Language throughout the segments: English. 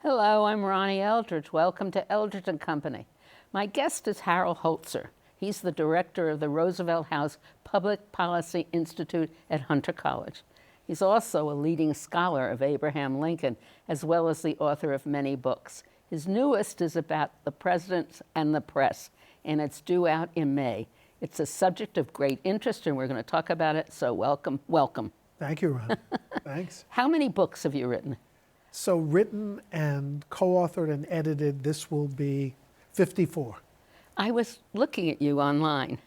Hello, I'm Ronnie Eldridge. Welcome to Eldridge and Company. My guest is Harold Holzer. He's the director of the Roosevelt House Public Policy Institute at Hunter College. He's also a leading scholar of Abraham Lincoln, as well as the author of many books. His newest is about the president and the press, and it's due out in May. It's a subject of great interest, and we're going to talk about it, so welcome, welcome. Thank you, Ron. Thanks. How many books have you written? So written and co-authored and edited, this will be 54. I was looking at you online,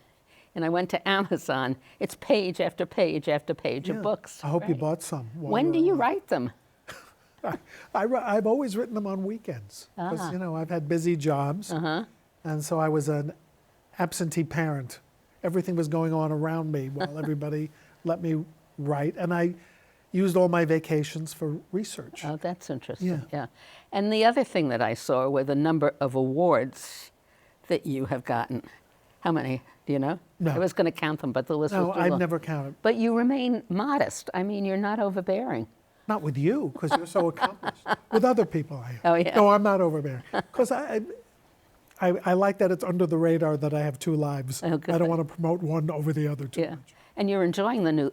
and I went to Amazon. It's page after page after page of books. I hope you bought some. When do you write them? I've always written them on weekends because, I've had busy jobs. And so I was an absentee parent. Everything was going on around me while everybody let me write. And I used all my vacations for research. Oh, that's interesting. Yeah. And the other thing that I saw were the number of awards that you have gotten. How many? Do you know? No. I was going to count them, but the list was too long. I've never counted. But you remain modest. I mean, you're not overbearing. Not with you, because you're so accomplished. With other people, I am. Oh, yeah. No, I'm not overbearing. Because I like that it's under the radar that I have two lives. Oh, good. I don't want to promote one over the other too much. And you're enjoying the new,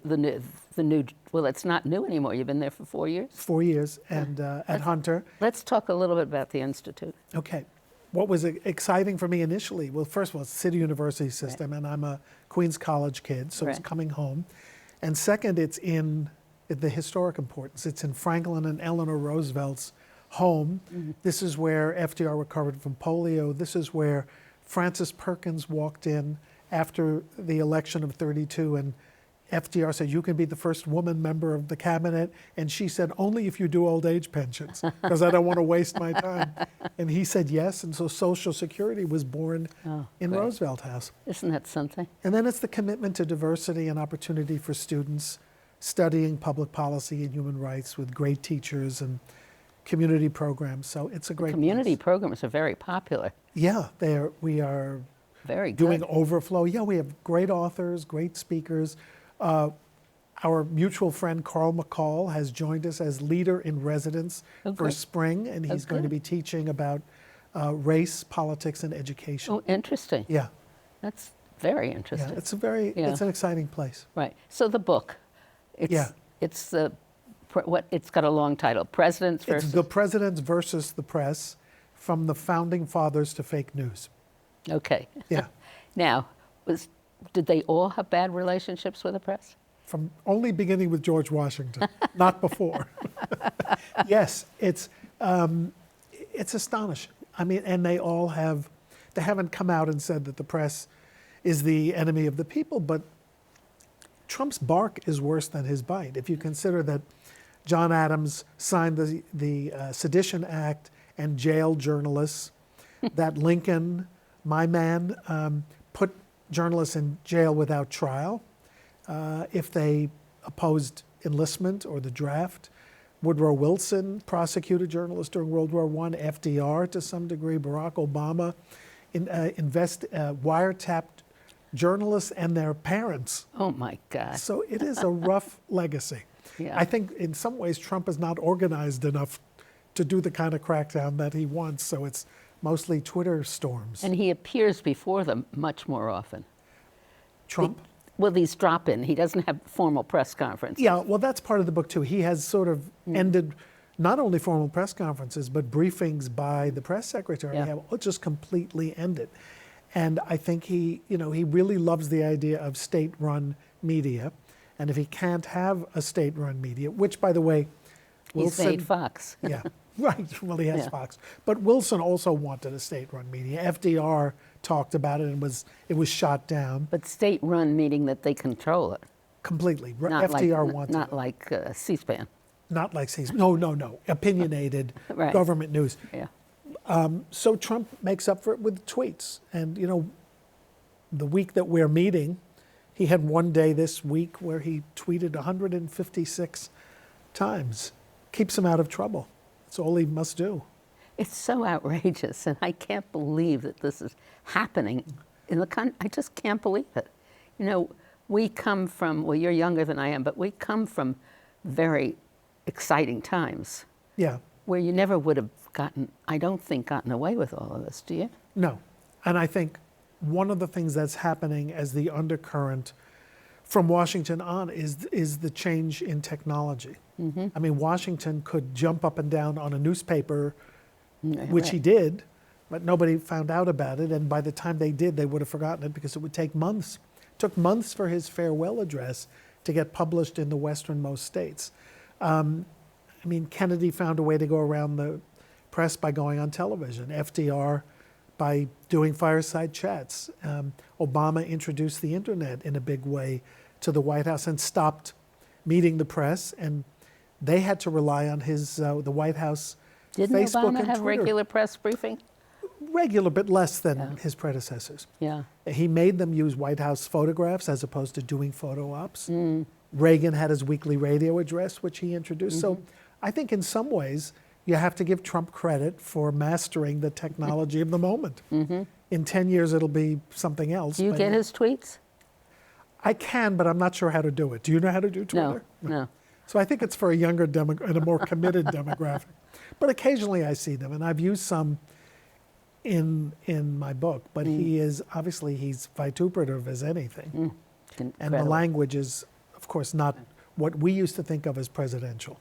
well, it's not new anymore. You've been there for 4 years? 4 years, and at Hunter. Let's talk a little bit about the Institute. Okay. What was exciting for me initially, well, first of all, it's a City University system, and I'm a Queens College kid, so it's coming home. And second, it's in the historic importance. It's in Franklin and Eleanor Roosevelt's home. This is where FDR recovered from polio. This is where Frances Perkins walked in after the election of '32, and FDR said, "You can be the first woman member of the cabinet." And she said, "Only if you do old age pensions, because I don't want to waste my time." And he said yes, and so Social Security was born in Roosevelt House. Isn't that something? And then it's the commitment to diversity and opportunity for students studying public policy and human rights with great teachers and community programs. So it's a great Community place. programs are very popular. Yeah, we are Very good. doing overflow. Yeah, we have great authors, great speakers. Our mutual friend Carl McCall has joined us as leader in residence for spring, and he's going to be teaching about race, politics, and education. Oh, interesting. Yeah. That's very interesting. Yeah, it's an exciting place. Right. So the book, it's got a long title, Presidents versus... It's The Presidents versus the Press, from the Founding Fathers to Fake News. Okay. Yeah. Now, did they all have bad relationships with the press? From only beginning with George Washington, not before. Yes, it's astonishing. I mean, and they haven't come out and said that the press is the enemy of the people, but Trump's bark is worse than his bite. If you consider that John Adams signed the Sedition Act and jailed journalists, that Lincoln, my man, put journalists in jail without trial if they opposed enlistment or the draft. Woodrow Wilson prosecuted journalists during World War I, FDR to some degree, Barack Obama wiretapped journalists and their parents. Oh my God. So it is a rough legacy. Yeah. I think in some ways Trump is not organized enough to do the kind of crackdown that he wants, so it's mostly Twitter storms. And he appears before them much more often. Trump? Well, these drop-in. He doesn't have formal press conferences. Yeah, well, that's part of the book, too. He has sort of ended not only formal press conferences, but briefings by the press secretary have just completely ended. And I think he really loves the idea of state-run media. And if he can't have a state-run media, which, by the way, Wilson... He's made Fox. Yeah, right. Well, he has Fox. But Wilson also wanted a state-run media. FDR talked about it, and it was shot down. But state-run meaning that they control it. Completely. Not FDR wanted not like C-SPAN. Not like C-SPAN. No. Opinionated government news. Yeah. So Trump makes up for it with tweets. And, the week that we're meeting, he had one day this week where he tweeted 156 times. Keeps him out of trouble. That's all he must do. It's so outrageous, and I can't believe that this is happening in the country. I just can't believe it. We come from, well, you're younger than I am, but we come from very exciting times. Yeah. where you never would have gotten, I don't think, gotten away with all of this, do you? No. And I think one of the things that's happening as the undercurrent from Washington on is the change in technology. I mean, Washington could jump up and down on a newspaper, which he did, but nobody found out about it. And by the time they did, they would have forgotten it because it would take months. It took months for his farewell address to get published in the westernmost states. I mean, Kennedy found a way to go around the press by going on television. FDR by doing fireside chats. Obama introduced the internet in a big way to the White House and stopped meeting the press, and they had to rely on his the White House Didn't Facebook Obama and have Twitter. regular press briefing? Regular, but less than his predecessors. Yeah. He made them use White House photographs as opposed to doing photo ops. Reagan had his weekly radio address, which he introduced. So I think in some ways, you have to give Trump credit for mastering the technology of the moment. In 10 years, it'll be something else. Do you but get his tweets? I can, but I'm not sure how to do it. Do you know how to do Twitter? No. So I think it's for a younger and a more committed demographic. But occasionally I see them, and I've used some in my book. But he is, obviously, he's vituperative as anything. And the Incredible. language is, of course, not what we used to think of as presidential.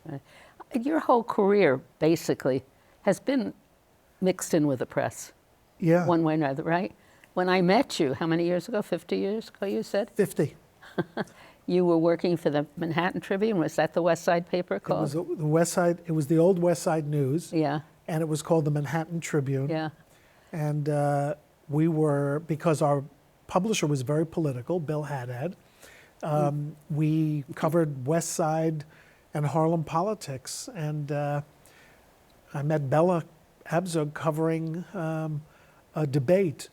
Your whole career, basically, has been mixed in with the press, Yeah, one way or another, right? When I met you, how many years ago? 50 years ago, you said? 50. You were working for the Manhattan Tribune. Was that the West Side paper It was called? the West Side. It was the old West Side News, Yeah, and it was called the Manhattan Tribune. yeah. And we were, because our publisher was very political, Bill Haddad, we covered West Side and Harlem politics. And I met Bella Abzug covering a debate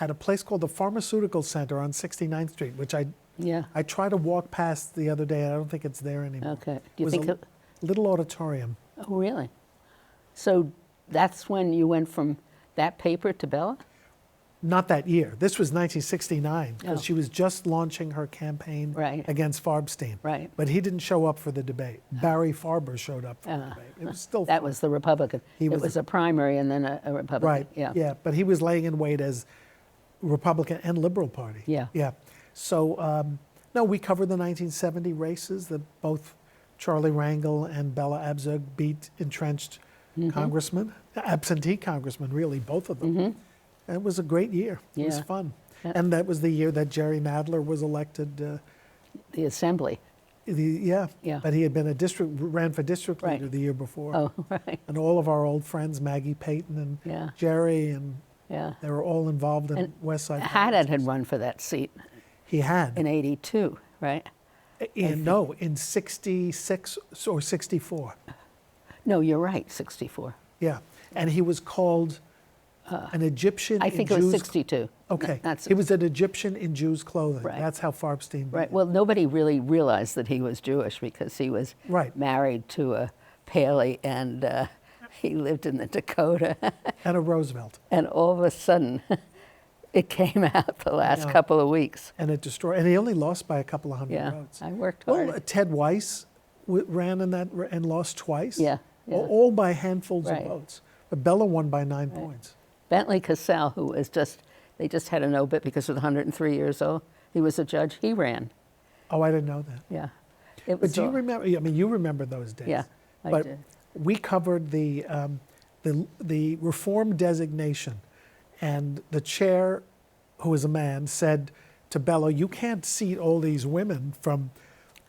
at a place called the Pharmaceutical Center on 69th Street, which Yeah. I tried to walk past the other day. I don't think it's there anymore. Okay. It Do you was think? a little auditorium. Oh, really? So that's when you went from that paper to Bella? Not that year. This was 1969 because Oh. she was just launching her campaign Right. against Farbstein. Right. But he didn't show up for the debate. Barry Farber showed up for the Ah. debate. It was still That fun. was the Republican. He It was was a primary and then a Republican. right. Yeah. But he was laying in wait as Republican and Liberal Party. Yeah. Yeah. So no, we covered the 1970 races that both Charlie Rangel and Bella Abzug beat entrenched Mm-hmm. congressmen, absentee congressmen, really, both of them. And it was a great year. It was Yeah. fun. Yeah. And that was the year that Jerry Nadler was elected. The Assembly. Yeah. Yeah. But he had been ran for district Right. leader the year before. Oh, right. And all of our old friends, Maggie Payton and Yeah. Jerry, and Yeah. they were all involved in And West Side. Haddad had politics. run for that seat He had. in '82, right? In 66 or 64. No, you're right, 64. Yeah. And he was called an Egyptian I in think it was Jews' 62. Okay. That's He was an Egyptian in Jews' clothing. Right. That's how Farbstein beat right. him. Well, nobody really realized that he was Jewish because he was Right. married to a Paley and he lived in the Dakota. And a Roosevelt. And all of a sudden, it came out the last know. couple of weeks. And it destroyed. And he only lost by a couple of hundred Yeah, votes. I worked hard. Well, Ted Weiss ran in that and lost twice. Yeah, yeah. All by handfuls Right. of votes. But Bella won by 9 points. Bentley Cassell, who was they just had an obit because he was 103 years old. He was a judge. He ran. Oh, I didn't know that. Yeah. It But was do you all- remember? I mean, you remember those days. Yeah, I but did. we covered the reform designation, and the chair, who was a man, said to Bella, "You can't seat all these women from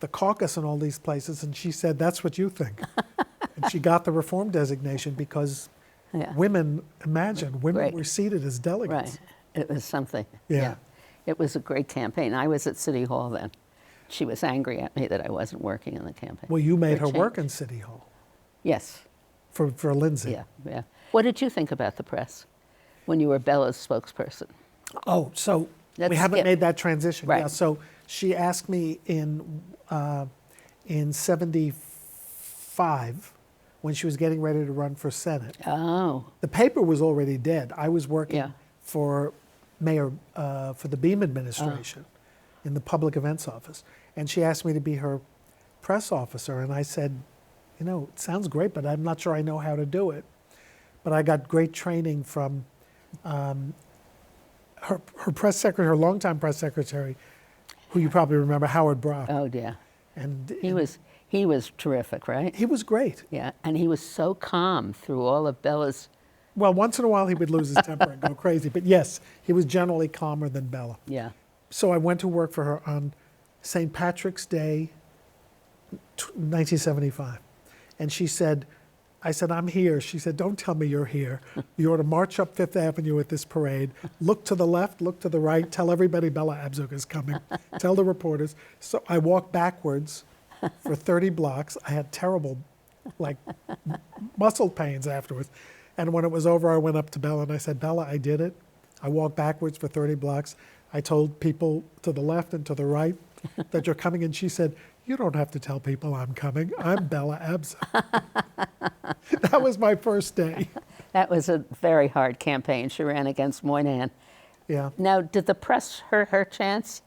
the caucus and all these places." And she said, "That's what you think." And she got the reform designation because Yeah. women Right. were seated as delegates. Right. It was something. Yeah. It was a great campaign. I was at City Hall then. She was angry at me that I wasn't working in the campaign. Well, you made For her work change. in City Hall Yes. for Lindsay. Yeah. Yeah. What did you think about the press when you were Bella's spokesperson? Oh, so Let's we haven't skip. made that transition. Right. Yeah, so she asked me in '75 when she was getting ready to run for Senate. Oh. The paper was already dead. I was working Yeah. for mayor for the Beam administration in the public events office, and she asked me to be her press officer, and I said, you know, it sounds great, but I'm not sure I know how to do it. But I got great training from her press secretary, her longtime press secretary, who you probably remember, Howard Brock. Oh, yeah. And He was terrific, right? he was great. Yeah, and he was so calm through all of Bella's. Well, once in a while he would lose his temper and go crazy, but yes, he was generally calmer than Bella. Yeah. So I went to work for her on St. Patrick's Day, 1975. And she said, I said, I'm here. She said, don't tell me you're here. You ought to march up Fifth Avenue at this parade. Look to the left, look to the right. Tell everybody Bella Abzug is coming. Tell the reporters. So I walked backwards for 30 blocks. I had terrible, like, muscle pains afterwards. And when it was over, I went up to Bella and I said, Bella, I did it. I walked backwards for 30 blocks. I told people to the left and to the right that you're coming. And she said, you don't have to tell people I'm coming. I'm Bella Abzug. That was my first day. That was a very hard campaign. She ran against Moynihan. Yeah. Now, did the press hurt her chance?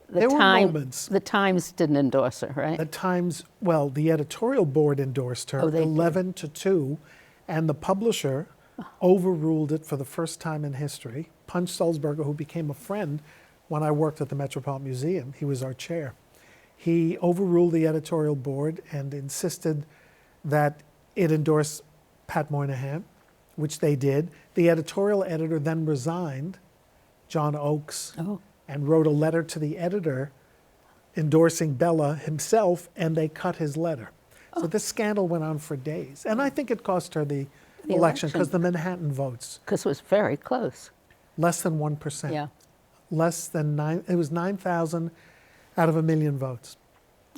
There were moments. The Times didn't endorse her, right? The Times, well, the editorial board endorsed her, Oh, they did. 11-2, and the publisher overruled it for the first time in history. Punch Sulzberger, who became a friend when I worked at the Metropolitan Museum, he was our chair. He overruled the editorial board and insisted that it endorse Pat Moynihan, which they did. The editorial editor then resigned, John Oakes, Oh. and wrote a letter to the editor endorsing Bella himself, and they cut his letter. So this scandal went on for days. And I think it cost her the election because the Manhattan votes, Because it was very close. less than 1%. Yeah. Less than it was 9,000 out of 1 million votes.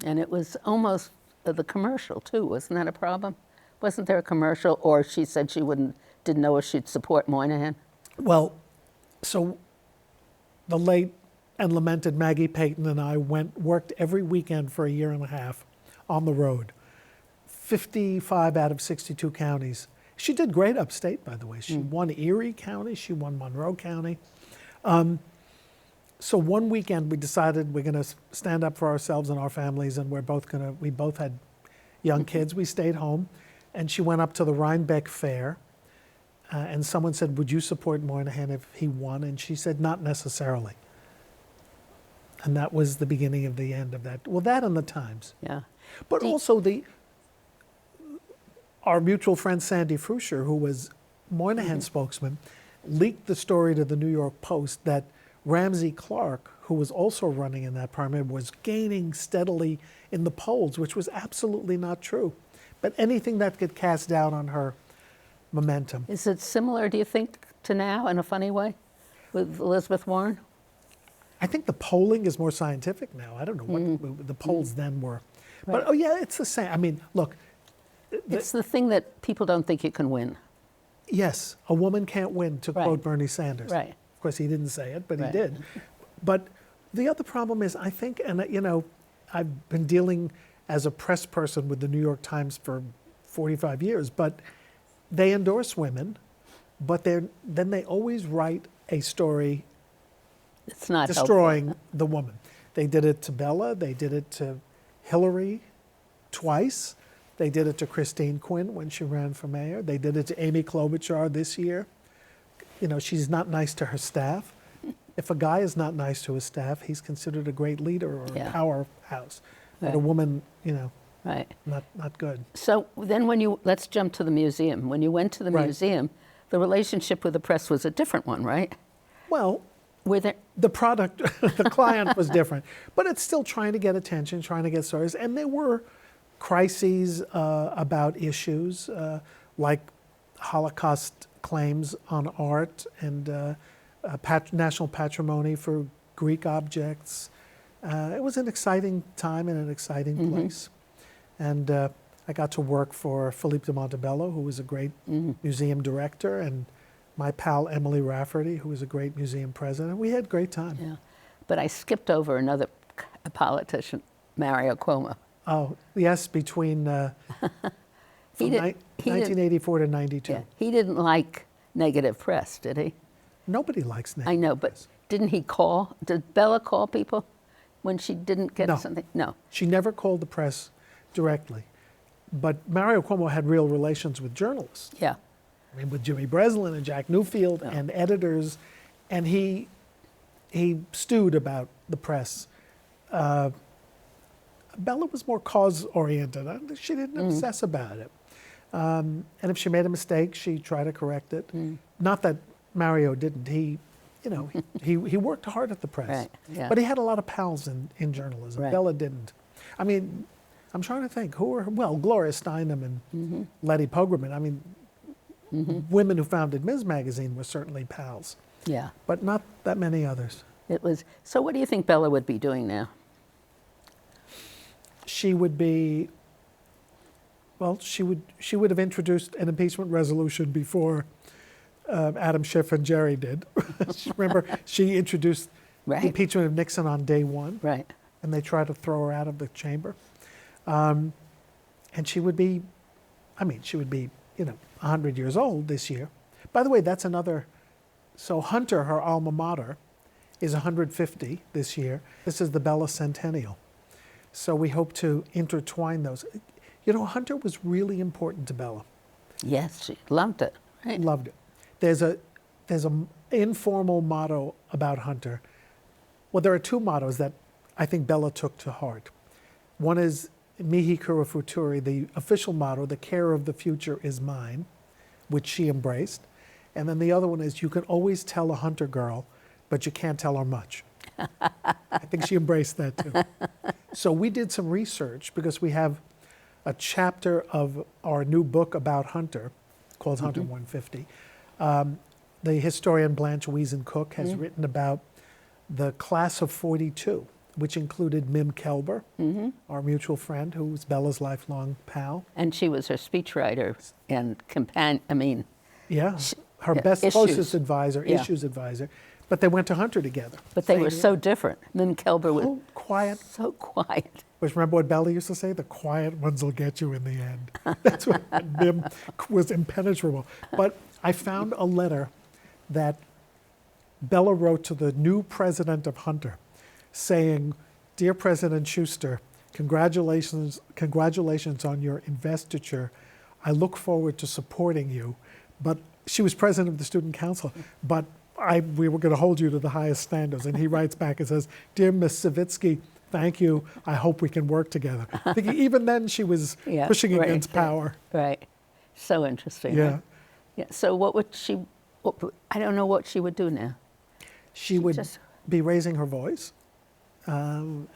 And it was almost the commercial, too. Wasn't that a problem? Wasn't there a commercial? Or she said she didn't know if she'd support Moynihan? Well, so the late and lamented Maggie Payton and I worked every weekend for a year and a half on the road. 55 out of 62 counties. She did great upstate, by the way. She won Erie County, she won Monroe County. So one weekend we decided we're going to stand up for ourselves and our families, and we both had young kids. We stayed home, and she went up to the Rhinebeck Fair, and someone said, would you support Moynihan if he won? And she said, not necessarily. And that was the beginning of the end of that. Well, that and the Times. Yeah. But also our mutual friend Sandy Frusher, who was Moynihan's spokesman, leaked the story to the New York Post that Ramsey Clark, who was also running in that primary, was gaining steadily in the polls, which was absolutely not true. But anything that could cast doubt on her momentum. Is it similar, do you think, to now in a funny way with Elizabeth Warren? I think the polling is more scientific now. I don't know what the polls then were. But, oh, yeah, it's the same. I mean, look. It's the thing that people don't think you can win. Yes, a woman can't win, to Right. quote Bernie Sanders. Right. Of course, he didn't say it, but he Right. did. But the other problem is, I think, and you know, I've been dealing as a press person with the New York Times for 45 years, but they endorse women, but then they always write a story It's not destroying the woman. They did it to Bella, they did it to Hillary twice. They did it to Christine Quinn when she ran for mayor. They did it to Amy Klobuchar this year. You know, she's not nice to her staff. If a guy is not nice to his staff, he's considered a great leader or Yeah. a powerhouse. But Right. a woman, you know, Right. not good. So then let's jump to the museum. When you went to the Right. museum, the relationship with the press was a different one, right? Well, Were there, the product, the client was different, but it's still trying to get attention, trying to get stories. And there were crises about issues like Holocaust claims on art and national patrimony for Greek objects. It was an exciting time and an exciting place. And I got to work for Philippe de Montebello, who was a great museum director, and my pal Emily Rafferty, who was a great museum president. We had a great time. yeah. But I skipped over another politician, Mario Cuomo. Oh, yes, between He did- he did- 1984 to 92. Yeah. He didn't like negative press, did he? Nobody likes I negative know, but press. did Bella call people when she didn't get No. something? No. She never called the press directly. But Mario Cuomo had real relations with journalists. Yeah. I mean, with Jimmy Breslin and Jack Newfield and editors, and he stewed about the press. Bella was more cause-oriented. She didn't obsess about it. And if she made a mistake, she tried to correct it. Not that Mario didn't. He worked hard at the press. Right, yeah. But he had a lot of pals in journalism. Right. Bella didn't. I mean, I'm trying to think, Gloria Steinem and Letty Pogrom. I mean, women who founded Ms. Magazine were certainly pals, Yeah. but not that many others. It was. So what do you think Bella would be doing now? She would be, well, she would have introduced an impeachment resolution before Adam Schiff and Jerry did. Remember, she introduced Right. the impeachment of Nixon on day one, Right. and they tried to throw her out of the chamber. And she would be, 100 years old this year. By the way, that's another, so Hunter, her alma mater, is 150 this year. This is the Bella Centennial. So we hope to intertwine those. Hunter was really important to Bella. Yes, she loved it. Right. Loved it. There's a informal motto about Hunter. Well, there are two mottos that I think Bella took to heart. One is Mihi Cura Futuri, the official motto, the care of the future is mine, which she embraced. And then the other one is, you can always tell a Hunter girl, but you can't tell her much. I think she embraced that too. So we did some research because we have a chapter of our new book about Hunter called Hunter 150. The historian Blanche Wiesen-Cook has written about the class of 42, which included Mim Kelber, our mutual friend, who was Bella's lifelong pal. And she was her speechwriter and companion. Yeah, her yeah, best, issues. closest advisor, Yeah. issues advisor. But they went to Hunter together. But they Same were year. so different. Mim Kelber was Quiet. so quiet. Which, remember what Bella used to say? The quiet ones will get you in the end. That's what Mim was impenetrable. But I found a letter that Bella wrote to the new president of Hunter saying, "Dear President Schuster, congratulations on your investiture. I look forward to supporting you." But she was president of the student council, but we were going to hold you to the highest standards. And he writes back and says, "Dear Ms. Savitsky, thank you. I hope we can work together." Thinking even then she was Yeah, pushing right, against power. Right. So interesting. Yeah. Right? Yeah. So what would she? I don't know what she would do now. She would just- be raising her voice and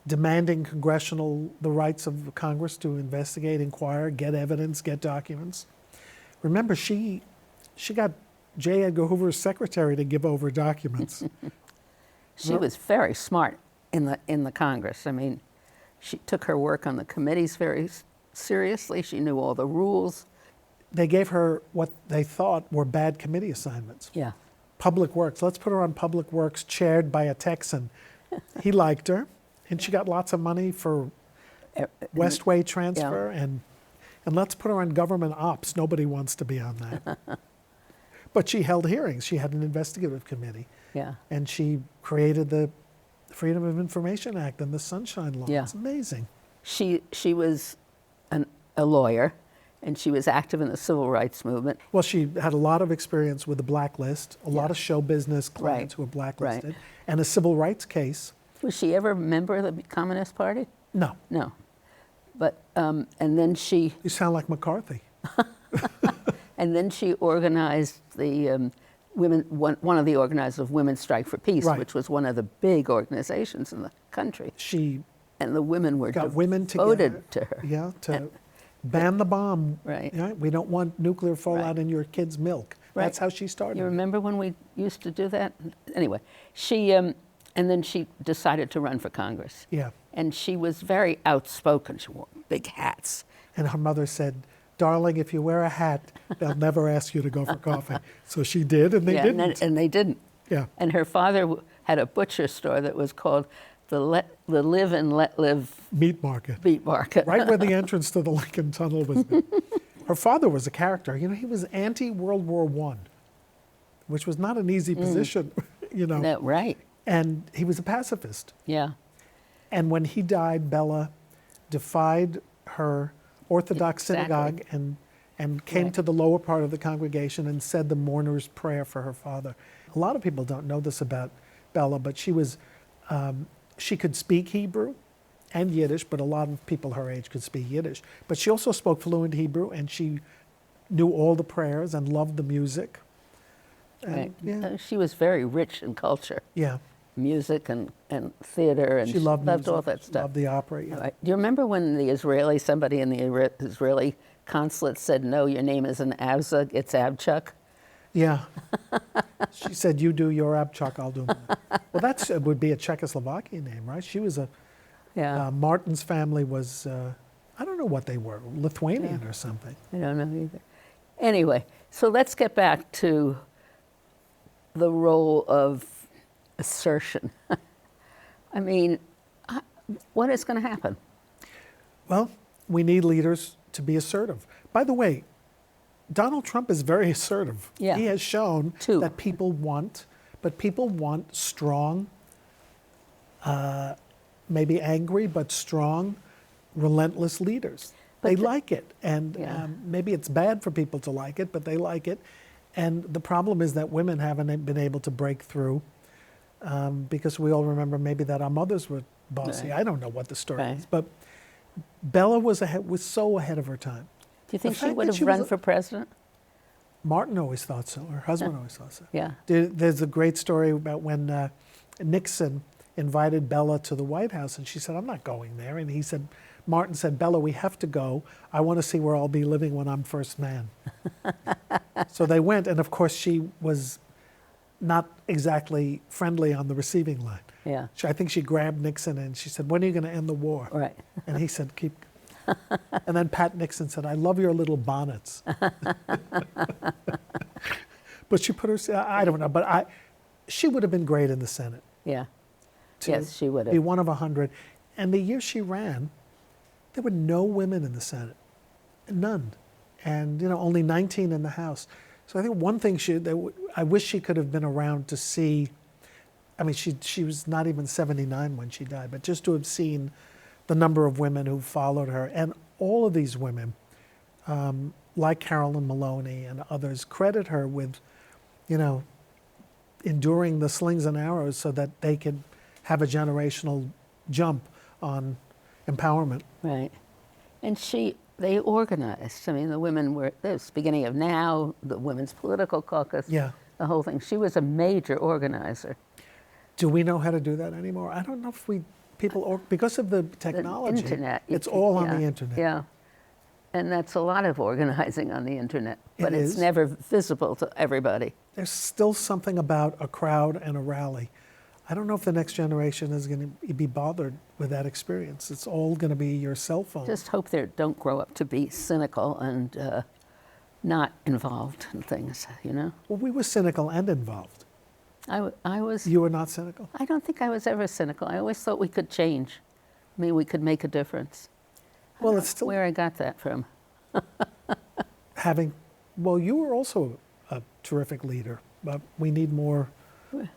demanding the rights of Congress to investigate, inquire, get evidence, get documents. Remember, she got J. Edgar Hoover's secretary to give over documents. She was very smart in the Congress. I mean, she took her work on the committees very seriously. She knew all the rules. They gave her what they thought were bad committee assignments. Yeah. Public Works. Let's put her on Public Works, chaired by a Texan. He liked her, and she got lots of money for Westway transfer, and let's put her on Government Ops. Nobody wants to be on that. But she held hearings. She had an investigative committee. Yeah. And she created the Freedom of Information Act and the Sunshine Law. Yeah. It's amazing. She was a lawyer, and she was active in the civil rights movement. Well, she had a lot of experience with the blacklist, a lot of show business clients who were blacklisted, and a civil rights case. Was she ever a member of the Communist Party? No. No. But and then she You sound like McCarthy. organized the women. One of the organizers of Women's Strike for Peace, Right. which was one of the big organizations in the country. She And the women were got women together. devoted to her. Yeah, to ban the bomb. Right. Yeah, we don't want nuclear fallout Right. in your kids' milk. Right. That's how she started. You remember when we used to do that? Anyway, she and then she decided to run for Congress. Yeah. And she was very outspoken. She wore big hats. And her mother said, "Darling, if you wear a hat, they'll never ask you to go for coffee." So she did, and they Yeah, didn't. And they didn't. Yeah. And her father had a butcher store that was called the Live and Let Live Meat market. Meat Market. Right where the entrance to the Lincoln Tunnel was. Her father was a character. He was anti-World War I, which was not an easy position, No, right. And he was a pacifist. Yeah. And when he died, Bella defied her Orthodox synagogue and came to the lower part of the congregation and said the mourner's prayer for her father. A lot of people don't know this about Bella, but she could speak Hebrew and Yiddish, but a lot of people her age could speak Yiddish. But she also spoke fluent Hebrew, and she knew all the prayers and loved the music. Right. Yeah. She was very rich in culture, Yeah. music and theater, and She loved music. all that stuff. Loved the opera. Yeah. Right. Do you remember when somebody in the Israeli consulate said, "No, your name isn't Avzug, it's Abchuk"? Yeah. She said, "You do your Abchuk, I'll do mine." Well, that would be a Czechoslovakian name, right? She was Martin's family was, I don't know what they were, Lithuanian or something. I don't know either. Anyway, so let's get back to the role of assertion. I mean, what is going to happen? Well, we need leaders to be assertive. By the way, Donald Trump is very assertive. Yeah. He has shown Too. that people want strong, maybe angry, but strong, relentless leaders. But they like it. And Yeah. maybe it's bad for people to like it, but they like it. And the problem is that women haven't been able to break through because we all remember maybe that our mothers were bossy. Right. I don't know what the story Right. is. But Bella was so ahead of her time. Do you think The she fact would that have she was run for president? Martin always thought so. Her husband always thought so. Yeah. There's a great story about when Nixon invited Bella to the White House, and she said, "I'm not going there." And Martin said, "Bella, we have to go. I want to see where I'll be living when I'm first man." So they went, and of course she was not exactly friendly on the receiving line. Yeah. I think she grabbed Nixon and she said, "When are you going to end the war?" Right. And he said, "Keep." And then Pat Nixon said, "I love your little bonnets." But she put her, I don't know, but she would have been great in the Senate. Yeah. To Yes, she would be have. one of 100. And the year she ran, there were no women in the Senate. None. And, only 19 in the House. So I think one thing I wish she could have been around to see, I mean, she was not even 79 when she died, but just to have seen the number of women who followed her. And all of these women, like Carolyn Maloney and others, credit her with, enduring the slings and arrows so that they could have a generational jump on empowerment. Right. And they organized. I mean, the women were, this beginning of NOW, the Women's Political Caucus, Yeah. the whole thing. She was a major organizer. Do we know how to do that anymore? I don't know if because of the technology, Internet. it's all on the internet. Yeah. And that's a lot of organizing on the internet, but It it's is. never visible to everybody. There's still something about a crowd and a rally. I don't know if the next generation is going to be bothered with that experience. It's all going to be your cell phone. Just hope they don't grow up to be cynical and not involved in things, Well, we were cynical and involved. I was. You were not cynical? I don't think I was ever cynical. I always thought we could change. I mean, we could make a difference. Well, it's still Where I got that from. well, you were also a terrific leader, but we need more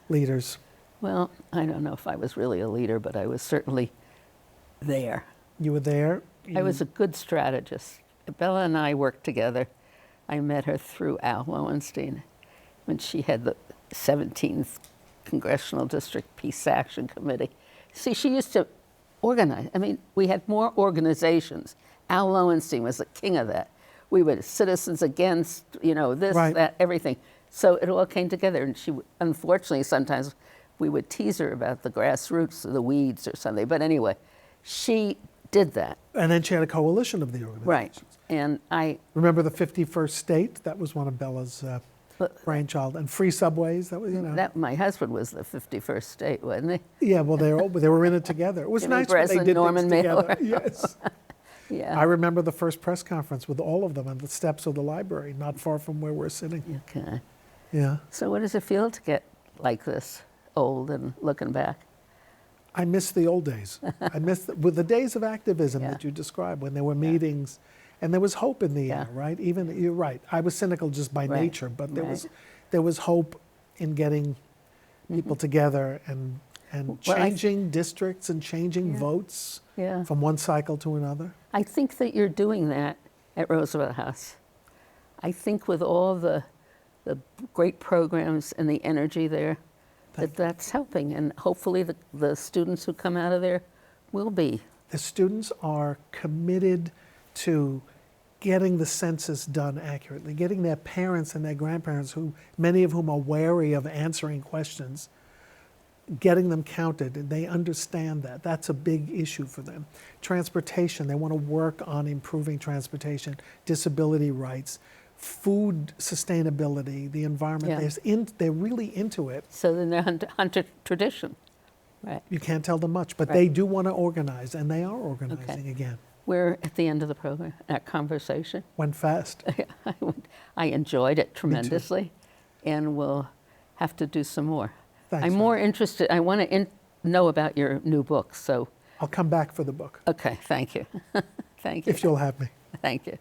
leaders. Well, I don't know if I was really a leader, but I was certainly there. You were there. I was a good strategist. Bella and I worked together. I met her through Al Lowenstein when she had the 17th Congressional District Peace Action Committee. See, she used to organize. I mean, we had more organizations. Al Lowenstein was the king of that. We were Citizens Against, this, Right. that, everything. So it all came together. And unfortunately, sometimes we would tease her about the grassroots or the weeds or something. But anyway, she did that. And then she had a coalition of the organizations. Right. And Remember the 51st State? That was one of Bella's brainchild. And free subways. That was, that my husband was the 51st state, wasn't he? Yeah, well, they were in it together. It was Jimmy nice when they Breslin, did Norman things Mailer. together. Yes. Yeah. I remember the first press conference with all of them on the steps of the library, not far from where we're sitting. Okay. Yeah. So what does it feel to get like this, old and looking back? I miss the old days. I miss with the days of activism Yeah. that you described, when there were meetings, and there was hope in the Yeah. air, right? Even you're right. I was cynical just by Right. nature, but there Right. was hope in getting people together and Well, I- changing districts and changing Yeah. votes Yeah. from one cycle to another. I think that you're doing that at Roosevelt House. I think with all the great programs and the energy there, that's helping. And hopefully the students who come out of there will be. The students are committed to getting the census done accurately, getting their parents and their grandparents, who many of whom are wary of answering questions, getting them counted, and they understand that. That's a big issue for them. Transportation, they want to work on improving transportation, disability rights, food sustainability, the environment. Yeah. They're really into it. So then they're hunter tradition, right? You can't tell them much, but Right. they do want to organize, and they are organizing Okay. again. We're at the end of the program, that conversation. Went fast. I enjoyed it tremendously, and we'll have to do some more. Thanks, I'm more interested, I want to know about your new book, so, I'll come back for the book, okay, thank you. Thank you. if you'll have me. Thank you.